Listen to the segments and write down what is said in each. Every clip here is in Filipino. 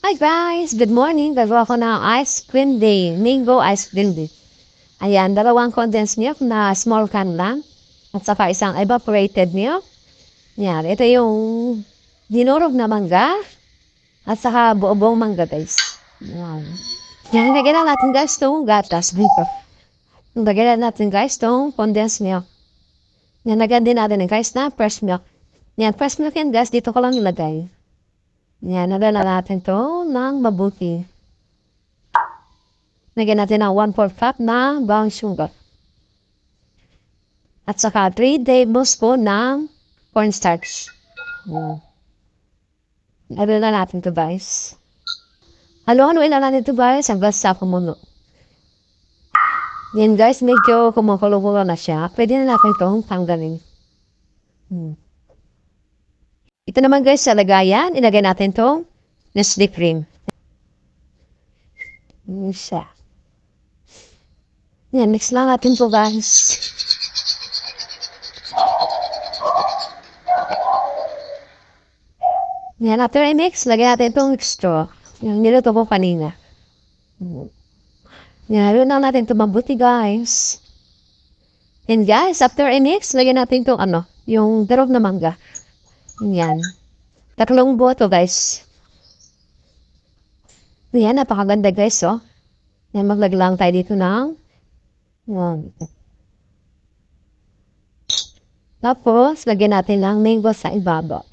Hi guys! Good morning! Gagawa ko ng ice cream day. Mango ice cream day. Ayan, dalawang condensed milk na small can lang. At saka isang evaporated milk. Yan, ito yung dinurog na mangga. At saka buo-buong mangga guys. Yan. Yan, lagyan na natin guys itong gatas dito. Lagyan na natin guys itong condensed milk. Yan, lagyan din natin guys na fresh milk. Yan, fresh milk yan guys, dito ko lang ilagay. Yan, nalala natin to ng mabuti. Lagyan natin ng 1/4 cup na brown sugar. At saka 3 tablespoon ng cornstarch. Nalala na natin to guys. Halo-haloin na natin to guys hanggang sa kumulo. Yan guys, medyo kumukulo-kulo na siya. Pwede na natin itong tanggalin. Ito naman guys sa lagayan, ilagay natin itong Nestle cream. Yan siya. Yan, mix lang natin po guys. Yan, after i-mix, lagay natin itong straw. Yung niluto ko kanina. Yan, haluin lang natin ito mabuti guys. And guys, after i-mix, lagyan natin itong yung darog na mangga. Yan. 3 boto guys. Yan, napakaganda guys, oh. Yan, maglaglang tayo dito ng tapos, lagyan natin ng mango sa ibabaw.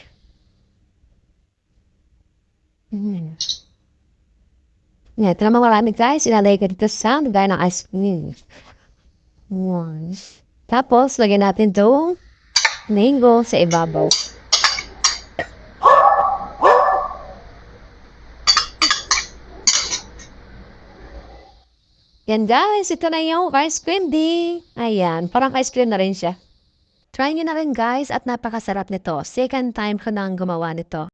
Yan, ito naman marami guys. Ilalagay ko dito sa lagay ng ice cream. Tapos, lagyan natin itong mango sa ibabaw. Yan guys, ito na yung ice cream day. Ayan, parang ice cream na rin siya. Try nyo na rin guys at napakasarap nito. Second time ko nang gumawa nito.